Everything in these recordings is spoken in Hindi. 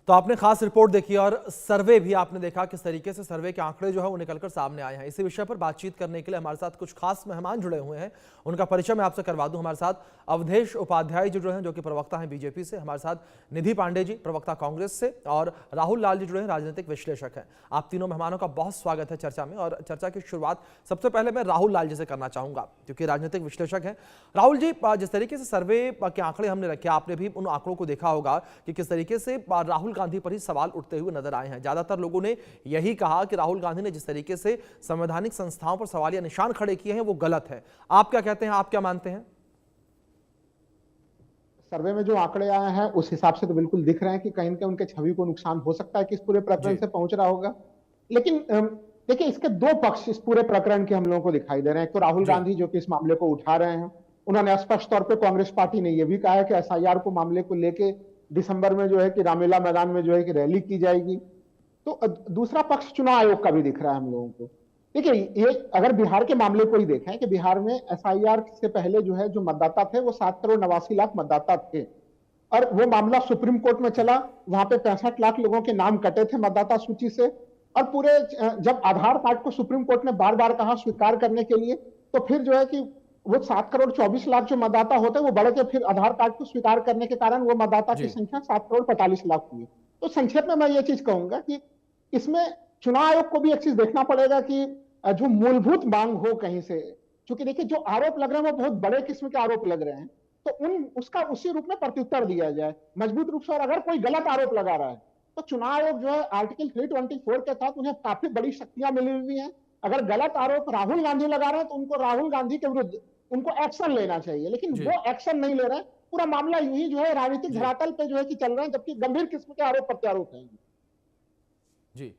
तो आपने खास रिपोर्ट देखी और सर्वे भी आपने देखा किस तरीके से सर्वे के आंकड़े जो है वो निकलकर सामने आए हैं। इसी विषय पर बातचीत करने के लिए हमारे साथ कुछ खास मेहमान जुड़े हुए हैं, उनका परिचय मैं आपसे करवा दूं। हमारे साथ अवधेश उपाध्याय जी जुड़े हैं जो कि प्रवक्ता हैं बीजेपी से, हमारे साथ निधि पांडे जी प्रवक्ता कांग्रेस से, और राहुल लाल जी जुड़े हैं राजनीतिक विश्लेषक हैं। आप तीनों मेहमानों का बहुत स्वागत है चर्चा में। और चर्चा की शुरुआत सबसे पहले मैं राहुल लाल जी से करना चाहूंगा क्योंकि राजनीतिक विश्लेषक हैं। राहुल जी, जिस तरीके से सर्वे के आंकड़े हमने रखे, आपने भी उन आंकड़ों को देखा होगा कि किस तरीके से राहुल गांधी पर ही सवाल उठते हुए नजर आए हैं। ज्यादातर लोगों ने यही कहा कि राहुल गांधी ने जिस तरीके से संवैधानिक संस्थाओं पर सवालिया निशान खड़े किए हैं वो गलत है। आप क्या कहते हैं, आप क्या मानते हैं? सर्वे में जो आंकड़े आए हैं उस हिसाब से तो बिल्कुल दिख रहे हैं कि कहीं न कहीं उनके छवि को नुकसान हो सकता है कि इस पूरे प्रकरण से पहुंच रहा होगा। लेकिन देखिए, इसके दो पक्ष इस पूरे प्रकरण के हम लोगों को दिखाई दे रहे हैं। तो राहुल गांधी जो कि इस मामले को उठा रहे हैं, उन्होंने स्पष्ट तौर पे कांग्रेस पार्टी ने यह भी कहा है कि एसआईआर को मामले को लेके दिसंबर में जो है कि रामलीला मैदान में जो है कि रैली की जाएगी। तो दूसरा पक्ष चुनाव आयोग का भी दिख रहा है हम लोगों को। देखिए, ये अगर बिहार के मामले को ही देखें कि बिहार में एसआईआर से पहले जो है जो मतदाता थे वो 7,89,00,000 मतदाता थे, और वो मामला सुप्रीम कोर्ट में चला। वहां पे 65 लाख लोगों के नाम कटे थे मतदाता सूची से। और पूरे जब आधार कार्ड को सुप्रीम कोर्ट ने बार बार कहा स्वीकार करने के लिए, तो फिर जो है कि वो 7,24,00,000 जो मतदाता होते वो बढ़ के फिर आधार कार्ड को स्वीकार करने के कारण वो मतदाता की संख्या 7,45,00,000 हुई। तो संक्षेप में मैं ये चीज कहूंगा कि इसमें चुनाव आयोग को भी एक चीज देखना पड़ेगा कि जो मूलभूत मांग हो कहीं से, क्योंकि देखिए जो आरोप लग रहे हैं वो बहुत बड़े किस्म के आरोप लग रहे हैं, तो उसका उसी रूप में प्रत्युत्तर दिया जाए मजबूत रूप से। और अगर कोई गलत आरोप लगा रहा है तो चुनाव आयोग जो है आर्टिकल 324 के तहत उन्हें काफी बड़ी शक्तियां मिली हुई हैं। अगर गलत आरोप राहुल गांधी लगा रहे हैं तो उनको राहुल गांधी के विरुद्ध उनको एक्शन लेना चाहिए, लेकिन वो एक्शन नहीं ले रहे हैं। पूरा मामला यूं ही जो है राजनीतिक धरातल पे जो है कि चल रहे हैं, जबकि गंभीर किस्म के आरोप प्रत्यारोप हैं। जी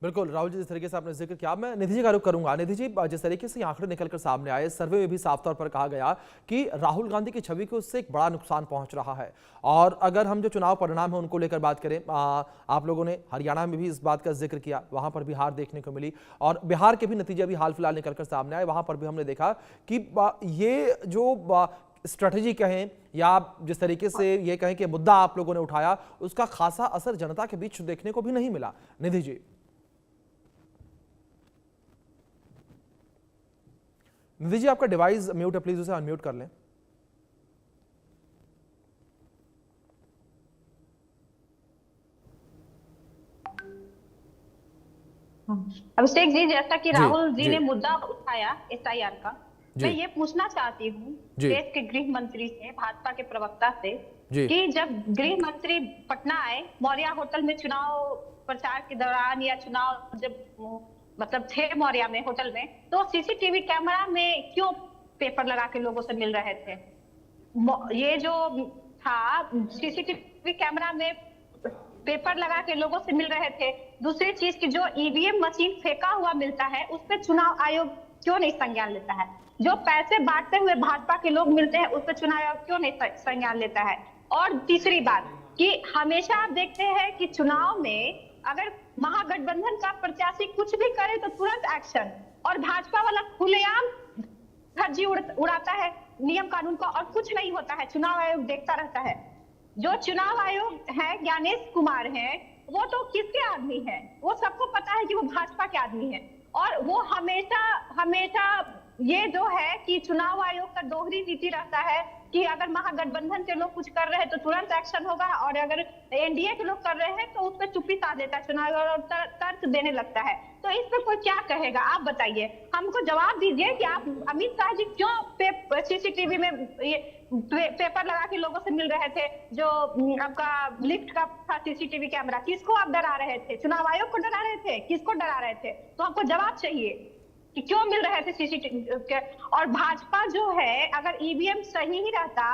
बिल्कुल राहुल जी, जिस तरीके से आपने जिक्र किया, मैं निधि जी का रुख करूंगा। निधि जी, जिस तरीके से आंकड़े निकलकर सामने आए, सर्वे में भी साफ तौर पर कहा गया कि राहुल गांधी की छवि को उससे एक बड़ा नुकसान पहुंच रहा है। और अगर हम जो चुनाव परिणाम है उनको लेकर बात करें, आप लोगों ने हरियाणा में भी इस बात का जिक्र किया, वहां पर भी हार देखने को मिली, और बिहार के भी नतीजे भी हाल फिलहाल निकलकर सामने आए, वहां पर भी हमने देखा कि ये जो स्ट्रेटजी कहें या जिस तरीके से ये कहें कि मुद्दा आप लोगों ने उठाया, उसका खासा असर जनता के बीच देखने को भी नहीं मिला। निधि जी, निधि जी आपका डिवाइस म्यूट है, प्लीज उसे अनम्यूट कर लें। अभिषेक जी, जैसा कि राहुल जी ने मुद्दा उठाया एसआईआर का, मैं ये पूछना चाहती हूँ देश के गृह मंत्री से, भाजपा के प्रवक्ता से, कि जब गृह मंत्री पटना आए मौर्या होटल में चुनाव प्रचार के दौरान, या चुनाव जब मतलब थे मौर्या में होटल में, तो सीसीटीवी कैमरा में क्यों पेपर लगा के लोगों से मिल रहे थे? ये जो था सीसीटीवी कैमरा में पेपर लगा के लोगों से मिल रहे थे। दूसरी चीज की जो ईवीएम मशीन फेंका हुआ मिलता है उस पर चुनाव आयोग क्यों नहीं संज्ञान लेता है? जो पैसे बांटते हुए भाजपा के लोग मिलते हैं उस पर चुनाव आयोग क्यों नहीं संज्ञान लेता है? और तीसरी बात कि हमेशा आप देखते हैं कि चुनाव में अगर महागठबंधन का प्रत्याशी कुछ भी करे तो तुरंत एक्शन, और भाजपा वाला खुलेआम धज्जी उड़ाता है नियम कानून का और कुछ नहीं होता है, चुनाव आयोग देखता रहता है। जो चुनाव आयोग है ज्ञानेश कुमार है, वो तो किसके आदमी है? वो सबको पता है कि वो भाजपा के आदमी है। और वो हमेशा ये जो है कि चुनाव आयोग का दोहरी नीति रहता है कि अगर महागठबंधन के लोग कुछ कर रहे हैं तो तुरंत एक्शन होगा, और अगर एनडीए के लोग कर रहे हैं तो उस पर चुप्पी साध देता है चुनाव और तर्क देने लगता है। तो इस पर कोई क्या कहेगा? आप बताइए, हमको जवाब दीजिए कि आप अमित शाह जी क्यों सीसीटीवी में ये पेपर लगा के लोगों से मिल रहे थे? जो आपका लिफ्ट का था सीसीटीवी कैमरा, किसको आप डरा रहे थे? चुनाव आयोग को डरा रहे थे? किसको डरा रहे थे? तो हमको जवाब चाहिए कि क्यों मिल रहे थे सीसीटीवी के। और भाजपा जो है, अगर ईवीएम सही ही रहता,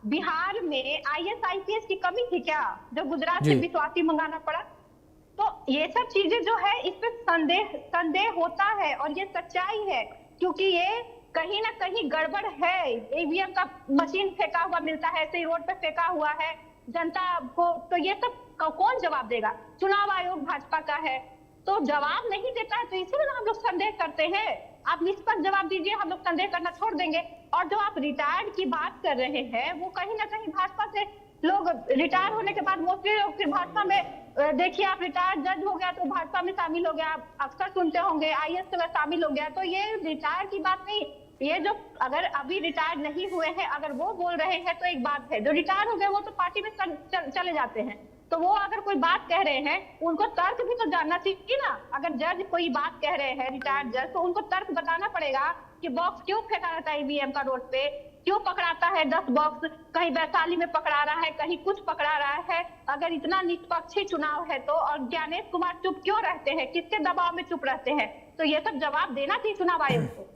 बिहार में आईएएस आईपीएस की कमी थी क्या जो गुजरात से विश्वासी मंगाना पड़ा? तो ये सब चीजें जो है इस पे संदेह होता है, और ये सच्चाई है, क्योंकि ये कहीं ना कहीं गड़बड़ है। ईवीएम का मशीन फेंका हुआ मिलता है, ऐसे ही रोड पे फेंका हुआ है जनता को, तो ये सब कौन जवाब देगा? चुनाव आयोग भाजपा का है तो जवाब नहीं देता है, तो इसीलिए हम लोग संदेह करते हैं। आप निष्पक्ष जवाब दीजिए, हम लोग संदेह करना छोड़ देंगे। और जो आप रिटायर्ड की बात कर रहे हैं, वो कहीं ना कहीं भाजपा से लोग रिटायर होने के बाद मोस्टली लोग फिर भाजपा में देखिए आप रिटायर्ड जज हो गया तो भाजपा में शामिल हो गया, आप अक्सर सुनते होंगे आईएएस में शामिल हो गया, तो ये रिटायर की बात नहीं। ये जो अगर अभी रिटायर नहीं हुए हैं अगर वो बोल रहे हैं तो एक बात है, जो रिटायर हो गए वो तो पार्टी में चले जाते हैं, तो वो अगर कोई बात कह रहे हैं उनको तर्क भी तो जानना चाहिए ना। अगर जज कोई बात कह रहे हैं रिटायर्ड जज, तो उनको तर्क बताना पड़ेगा कि बॉक्स क्यों फेंका रहता है ईवीएम का रोड पे, क्यों पकड़ाता है 10 बॉक्स, कहीं वैशाली में पकड़ा रहा है, कहीं कुछ पकड़ा रहा है। अगर इतना निष्पक्षी चुनाव है तो और ज्ञानेश कुमार चुप क्यों रहते हैं, किसके दबाव में चुप रहते हैं, तो ये सब जवाब देना चाहिए चुनाव आयोग को।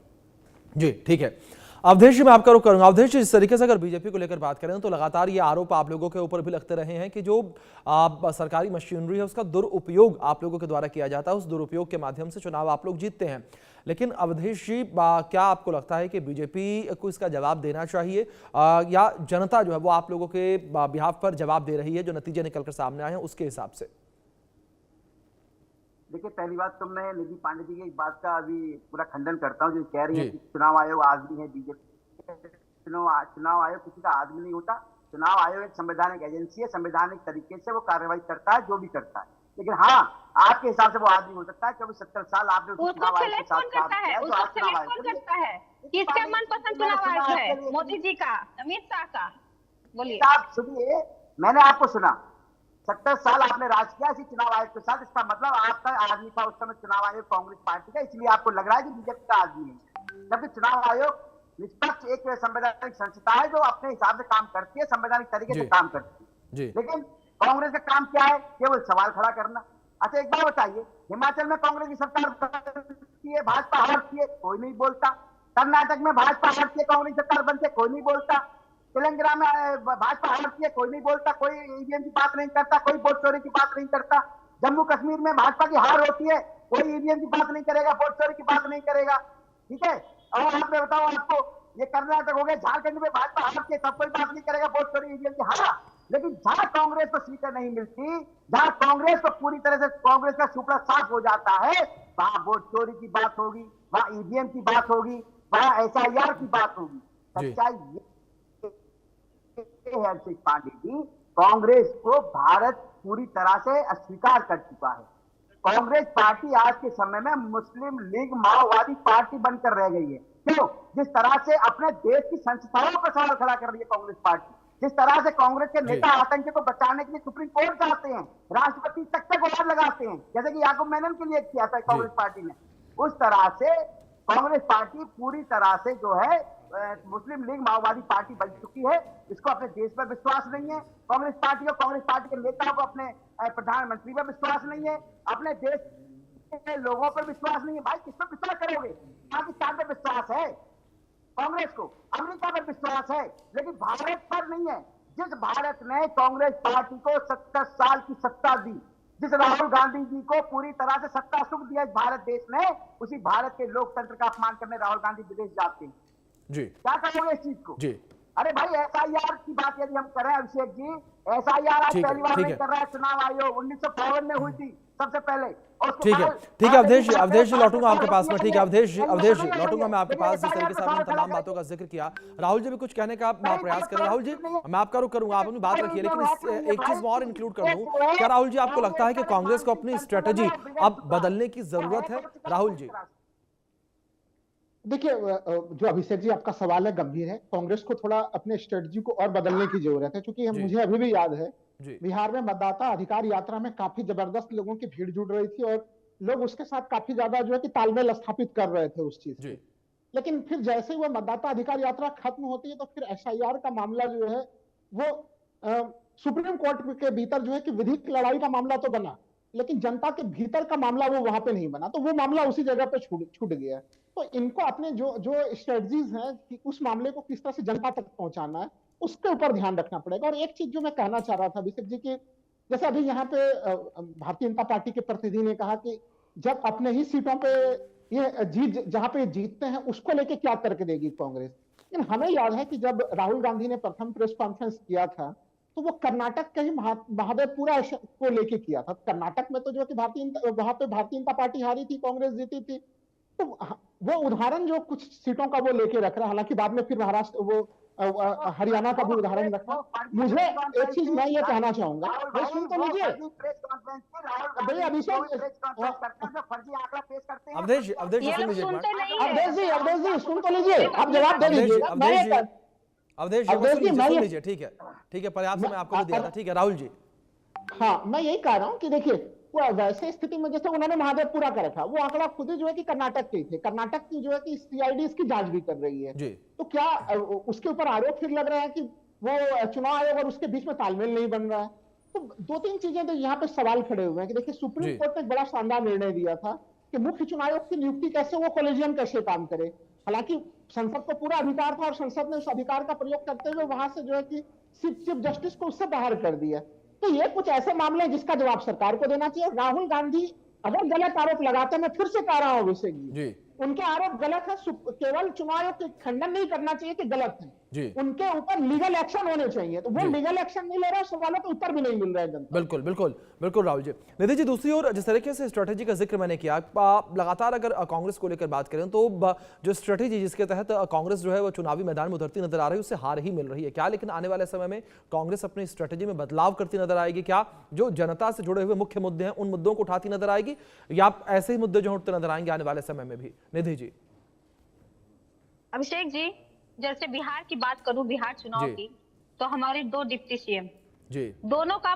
जी ठीक है, अवधेश जी मैं आपका रुख करूंगा। अवधेश जी, इस तरीके से अगर बीजेपी को लेकर बात करें तो लगातार ये आरोप आप लोगों के ऊपर भी लगते रहे हैं कि जो सरकारी मशीनरी है उसका दुरुपयोग आप लोगों के द्वारा किया जाता है, उस दुरुपयोग के माध्यम से चुनाव आप लोग जीतते हैं। लेकिन अवधेश जी, क्या आपको लगता है कि बीजेपी को इसका जवाब देना चाहिए या जनता जो है वो आप लोगों के बिहाफ पर जवाब दे रही है, जो नतीजे निकलकर सामने आए हैं उसके हिसाब से? देखिए, पहली बात तो मैं निधि पांडे जी की एक बात का अभी पूरा खंडन करता हूँ जो कह रही है कि चुनाव आयोग आदमी है बीजेपी। चुनाव आयोग किसी का आदमी नहीं होता। चुनाव आयोग एक संवैधानिक एजेंसी है, संवैधानिक तरीके से वो कार्रवाई करता है जो भी करता है। लेकिन हाँ, आपके हिसाब से वो आदमी हो सकता है क्योंकि 70 साल आपने चुनाव आयोग के साथ काम किया है, तो आप चुनाव आयोग किसका मनपसंद चुनाव आयोग है? मोदी जी का, अमित शाह का? बोलिए। आप सुनिए, मैंने आपको सुना, 70 साल आपने राज किया इसी चुनाव आयोग के साथ, इसका मतलब आपका आदमी था उस समय चुनाव आयोग कांग्रेस पार्टी का, इसलिए आपको लग रहा है कि बीजेपी का आदमी है। जबकि चुनाव आयोग निष्पक्ष एक संवैधानिक संस्था है जो अपने हिसाब से काम करती है, संवैधानिक तरीके से काम करती है। लेकिन कांग्रेस का काम क्या है? केवल सवाल खड़ा करना। अच्छा एक बात बताइए, हिमाचल में कांग्रेस की सरकार बनती है, भाजपा हारती है, कोई नहीं बोलता। कर्नाटक में भाजपा हारती है, कांग्रेस सरकार बनती है, कोई नहीं बोलता। तेलंगाना में भाजपा हारती है, कोई नहीं बोलता, कोई ईवीएम की बात नहीं करता, कोई वोट चोरी की बात नहीं करता। जम्मू कश्मीर में भाजपा की हार होती है, कोई ईवीएम की बात नहीं करेगा, वोट चोरी की बात नहीं करेगा। ठीक है, और आप मैं बताऊं आपको, ये कर्नाटक हो गया, झारखंड में भाजपा हारती है, सब कोई बात नहीं करेगा, वोट चोरी ईवीएम की हारा। लेकिन जहां कांग्रेस को सीटें नहीं मिलती, जहां कांग्रेस को पूरी तरह से कांग्रेस का सुपड़ा साफ हो जाता है, वहां वोट चोरी की बात होगी, वहां ईवीएम की बात होगी, वहां एसआईआर की बात होगी। सच्चाई हर्षित पांडे जी, कांग्रेस को भारत पूरी तरह से अस्वीकार कर चुका है। कांग्रेस पार्टी आज के समय में मुस्लिम लीग माओवादी पार्टी बनकर रह गई है। क्यों? जिस तरह से अपने देश की संस्थाओं पर सवाल खड़ा कर रही है कांग्रेस पार्टी, जिस तरह से कांग्रेस के नेता आतंक को बचाने के लिए सुप्रीम कोर्ट जाते हैं, राष्ट्रपति तक से गुहार लगाते हैं, जैसे कि याकूब मेनन के लिए किया था कांग्रेस पार्टी ने, उस तरह से कांग्रेस पार्टी पूरी तरह से जो है मुस्लिम लीग माओवादी पार्टी बन चुकी है। इसको अपने देश पर विश्वास नहीं है कांग्रेस पार्टी को, कांग्रेस पार्टी के नेताओं को अपने प्रधानमंत्री पर विश्वास नहीं है, अपने देश के लोगों पर विश्वास नहीं है। भाई किस पर विश्वास करोगे? पाकिस्तान पर विश्वास है कांग्रेस को, अमेरिका पर विश्वास है, लेकिन भारत पर नहीं है। जिस भारत ने कांग्रेस पार्टी को 70 साल की सत्ता दी, जिस राहुल गांधी जी को पूरी तरह से सत्ता सुख दिया इस भारत देश ने, उसी भारत के लोकतंत्र का अपमान करने राहुल गांधी विदेश जाते हैं। जी क्या करोगे इस चीज को? जी अरे भाई एसआईआर की बात यदि हम करें अभिषेक जी, एसआईआर आज पहली बार नहीं कर रहा है चुनाव आयोग, 1952 में हुई थी सबसे पहले। ठीक है अवधेश जी लौटूंगा आपके पास में। ठीक है अवधेश जी लौटूंगा मैं आपके पास। जिस तरीके से आपने तमाम बातों का जिक्र किया, राहुल जी भी कुछ कहने का प्रयास करें। राहुल जी मैं आपका रुख करूंगा, आप अपनी बात रखिए, लेकिन एक चीज और इंक्लूड कर दूं, क्या राहुल जी आपको लगता है कि कांग्रेस को अपनी स्ट्रेटेजी अब बदलने की जरूरत है? राहुल जी देखिए, जो अभिषेक जी आपका सवाल है गंभीर है। कांग्रेस को थोड़ा अपने स्ट्रेटजी को और बदलने की जरूरत है, क्योंकि मुझे अभी भी याद है बिहार में मतदाता अधिकार यात्रा में काफी जबरदस्त लोगों की भीड़ जुड़ रही थी और लोग उसके साथ काफी ज्यादा जो है कि तालमेल स्थापित कर रहे थे उस चीज से। लेकिन फिर जैसे ही वो मतदाता अधिकार यात्रा खत्म होती है तो फिर एसआईआर का मामला जो है वो सुप्रीम कोर्ट के भीतर जो है कि विधिक लड़ाई का मामला तो बना, लेकिन जनता के भीतर का मामला वो वहां पे नहीं बना, तो वो मामला उसी जगह पे छूट गया। तो इनको अपने जो स्ट्रेटजीज हैं कि उस मामले को किस तरह से जनता तक पहुंचाना है, उसके ऊपर ध्यान रखना पड़ेगा। और एक चीज जो मैं कहना चाह रहा था अभिषेक जी की, जैसे अभी यहाँ पे भारतीय जनता पार्टी के प्रतिनिधि ने कहा कि जब अपने ही सीटों पे ये जहां पे जीतते हैं उसको लेके क्या तर्क देगी कांग्रेस। लेकिन हमें याद है कि जब राहुल गांधी ने प्रथम प्रेस कॉन्फ्रेंस किया था तो वो कर्नाटक के ही महादेवपुरा को लेके किया था। कर्नाटक में तो जो कि वहां पे भारतीय जनता पार्टी हारी थी, कांग्रेस जीती थी। तो वो उदाहरण जो कुछ सीटों का वो लेके रख रहा है, हालांकि बाद में फिर महाराष्ट्र वो हरियाणा का भी उदाहरण रखा। मुझे एक चीज मैं ये कहना चाहूंगा, भाई सुन तो लीजिए भाई अभिषेक, अवधेश अवधेश ये सुन लोग लीजिए एक सुनते मिनट। नहीं है। अवधेश जी सुन तो लीजिए, आप जवाब दे दीजिए। अवधेश जी सुन लीजिए, ठीक है, पर्याप्त समय आपको भी दिया था, ठीक है राहुल जी। हाँ, मैं यही कह रहा हूँ कि देखिए वैसे स्थिति में जैसे उन्होंने महादेवपुरा का रखा, वो आंकड़ा खुद ही जो है कि कर्नाटक के थे, कर्नाटक की जो है कि सीआईडी इसकी जांच भी कर रही है जी। तो क्या उसके ऊपर आरोप फिर लग रहा है कि वो चुनाव आयोग और उसके बीच में तालमेल नहीं बन रहा है? तो दो तीन चीजें तो यहाँ पे सवाल खड़े हुए हैं कि देखिए सुप्रीम कोर्ट ने एक बड़ा शानदार निर्णय दिया था कि मुख्य चुनाव आयोग की नियुक्ति कैसे, वो कॉलेजियम कैसे काम करे। हालांकि संसद को पूरा अधिकार था और संसद ने उस अधिकार का प्रयोग करते हुए वहां से जो है कि चीफ जस्टिस को उससे बाहर कर दिया। तो ये कुछ ऐसे मामले हैं जिसका जवाब सरकार को देना चाहिए। राहुल गांधी अगर गलत आरोप लगाते हैं, मैं फिर से कह रहा हूं अभिषेक जी, उनके आरोप गलत है, केवल चुनाव आयोग के खंडन नहीं करना चाहिए कि गलत है जी, उनके ऊपर लीगल एक्शन होने चाहिए। तो वो लीगल एक्शन नहीं ले रहा, सवालों के उत्तर भी नहीं मिल रहा है जनता। बिल्कुल बिल्कुल बिल्कुल राहुल जी। निधि जी, दूसरी ओर जिस तरीके से स्ट्रेटेजी का जिक्र मैंने किया, लगातार अगर कांग्रेस को लेकर बात करें तो जो स्ट्रेटेजी जिसके तहत कांग्रेस जो है वो चुनावी मैदान में उतरती नजर आ रही है, उससे हार ही मिल रही है क्या? लेकिन आने वाले समय में कांग्रेस अपनी स्ट्रेटेजी में बदलाव करती नजर आएगी क्या? जो जनता से जुड़े हुए मुख्य मुद्दे हैं उन मुद्दों को उठाती नजर आएगी, या ऐसे ही मुद्दे जो उठते नजर आएंगे आने वाले समय में भी? निधि जी। अभिषेक जी, जैसे बिहार की बात करूं, बिहार चुनाव की, तो हमारे 2 डिप्टी सीएम जी, दोनों का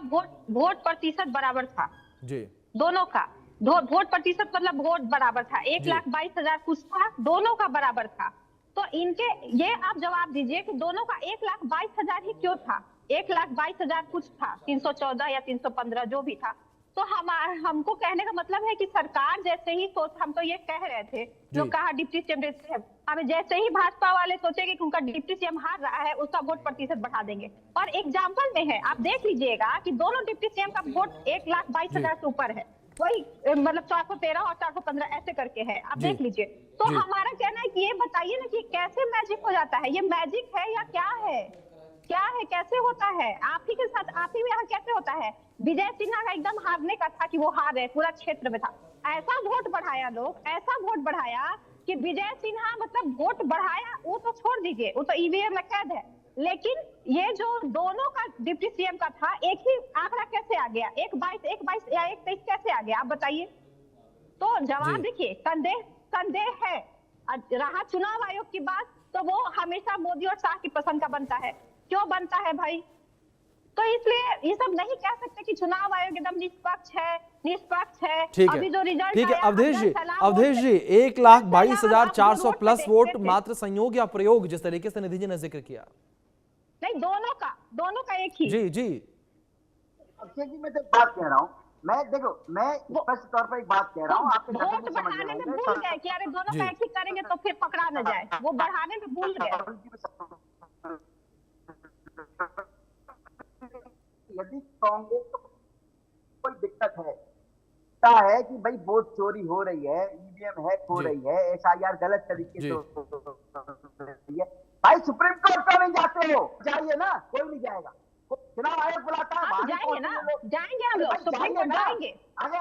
वोट प्रतिशत बराबर था जी, दोनों का वोट प्रतिशत मतलब वोट बराबर था, 1,22,000 कुछ था, दोनों का बराबर था। तो इनके ये आप जवाब दीजिए कि दोनों का 1,22,000 ही क्यों था? 1,22,000 कुछ था, 314 या 315 जो भी था। तो हमको कहने का मतलब है कि सरकार जैसे ही सोच, हम तो ये कह रहे थे जो कहा डिप्टी सीएम, हमें जैसे ही भाजपा वाले सोचेंगे कि उनका डिप्टी सीएम हार रहा है, उसका वोट प्रतिशत बढ़ा देंगे। और एग्जाम्पल में है, आप देख लीजिएगा कि दोनों डिप्टी सीएम का वोट 1,22,000 से ऊपर है, वही मतलब 413 और 415 ऐसे करके है, आप देख लीजिए। तो हमारा कहना है कि ये बताइए ना कि कैसे मैजिक हो जाता है, ये मैजिक है या क्या है? क्या है, कैसे होता है? आप ही के साथ, आप ही में यहाँ कैसे होता है? विजय सिन्हा का एकदम हारने का था कि वो हार रहे, पूरा क्षेत्र में था, ऐसा वोट बढ़ाया लोग, ऐसा वोट बढ़ाया कि विजय सिन्हा मतलब वोट बढ़ाया, वो तो छोड़ दीजिए, वो तो ईवीएम में कैद है। लेकिन ये जो दोनों का डिप्टी सीएम का था, एक ही आंकड़ा कैसे आ गया? 1,22 या 1,23 कैसे आ गया, आप बताइए। तो जवाब देखिए, संदेह है। रहा चुनाव आयोग की बात, तो वो हमेशा मोदी और शाह की पसंद का बनता है। क्यों बनता है भाई? तो इसलिए ये सब नहीं कह सकते कि चुनाव आयोग एकदम निष्पक्ष है। अभी जो रिजल्ट ठीक है अवधेश जी 1,22,400 प्लस वोट मात्र संयोग या प्रयोग, जिस तरीके से निधि जी ने जिक्र किया? नहीं, दोनों का एक ही। जी अक्षय जी, मैं तो बात कह रहा हूँ, मैं स्पष्ट तौर पर एक बात कह रहा हूँ, आपके वोट बढ़ाने में भूल गए कि अरे दोनों का एक ही करेंगे तो फिर पकड़ा न जाए, वो बढ़ाने में भूल गए। यदि कांग्रेस को कोई दिक्कत है कि भाई वोट चोरी हो रही है, ईवीएम हैक हो रही है, एसआईआर गलत तरीके से हो रही है, भाई सुप्रीम कोर्ट क्यों नहीं जाते हो? जाइए ना, कोई नहीं जाएगा, चुनाव आयोग बुलाता है, जाएंगे ना, जाएंगे हम लोग, सुप्रीम कोर्ट जाएंगे। अरे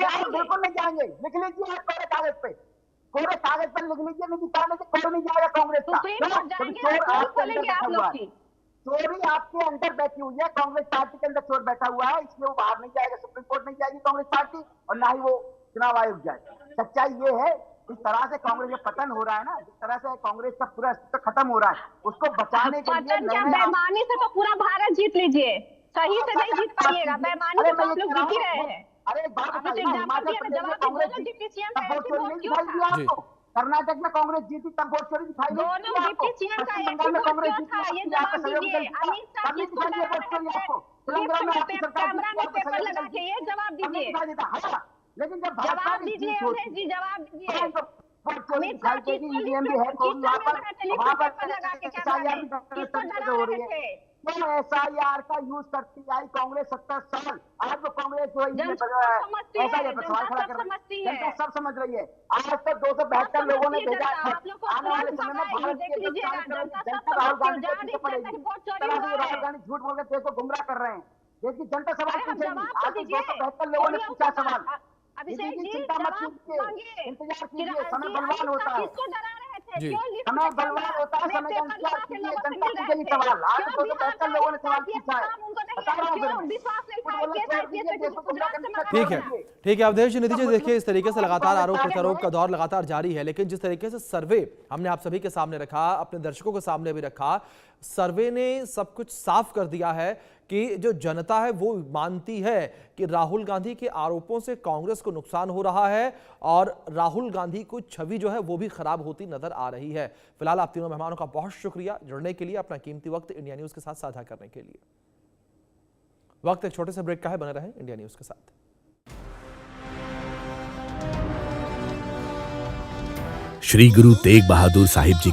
आप बिल्कुल नहीं जाएंगे, लिख लीजिए आप कोरे कागज पे लिख लीजिए, नहीं दिखाने से कोई नहीं जाएगा कांग्रेस का। चोरी आपके अंदर बैठी हुई है, कांग्रेस पार्टी के अंदर चोर बैठा हुआ है, इसलिए वो बाहर नहीं जाएगा, सुप्रीम कोर्ट नहीं जाएगी कांग्रेस पार्टी, और ना ही वो चुनाव आयोग जाए। सच्चाई ये है, इस तरह से कांग्रेस में पतन हो रहा है ना, जिस तरह से कांग्रेस का पूरा खत्म हो रहा है, उसको बचाने के लिए बेईमानी से तो पूरा भारत जीत लीजिए, सही से नहीं जीत पाइएगा, बेईमानी से तो आप लोग जीत ही रहे हैं। अरे एक बात कर्नाटक में कांग्रेस जीती तब वोट चोरी दिखाई दोनों डिप्टी सीएम का एक ही वोट क्यों था, ये जवाब दीजिए। अमित शाह किसको कैमरा में पेपर लगा के ये जवाब दीजिए, लेकिन जब जवाब दीजिए अवधेश जी, जवाब दीजिए। अमित शाह किसको पेपर लगा के किसको डरा रहे थे? क्यों एसआईआर का यूज करती आई कांग्रेस 70 साल? आज वो कांग्रेस जो सब समझ रही है। आज तक 272 लोगों ने भेजा, आने वाले समय में भारत की जनता राहुल गांधी झूठ बोल के देश को गुमराह कर रहे हैं। देश की जनता सवाल पूछेगी, आज तक 272 लोगों ने पूछा सवाल, अभिषेक जी चिंता मत जवाब कीजिए, मांगिए। इंतजार कि कीजिए, समय बलवान होता है। किसको डरा रहे थे? जी। क्यों लिस्ट समय में बलवान होता है, समय का इंतजार कीजिए, जनता पूछेगी क्यों सवाल। आज बिहार 275 लोगों ने सवाल पूछा है, उनको नहीं बता है? रहा हूँ फिर क्यों मैं। विश्वास नहीं था? बोलना छोड़ दीजिए, देश को गुमराह करने का छोड़ ठीक है, दीजिए। ठीक है अवधेश जी, नीतीश जी, देखिए इस तरीके से लगातार आरोप प्रत्यारोप का दौर लगातार जारी है, लेकिन जिस तरीके से सर्वे हमने आप सभी के सामने रखा, अपने दर्शकों के सामने भी रखा, सर्वे ने सब कुछ साफ कर दिया है कि जो जनता है वो मानती है कि राहुल गांधी के आरोपों से कांग्रेस को नुकसान हो रहा है और राहुल गांधी की छवि जो है वो भी खराब होती नजर आ रही है। फिलहाल आप तीनों मेहमानों का बहुत शुक्रिया जुड़ने के लिए, अपना कीमती वक्त इंडिया न्यूज के साथ साझा करने के लिए। वक्त एक छोटे से ब्रेक का है, बने रहें इंडिया न्यूज के साथ। श्री गुरु तेग बहादुर साहिब जी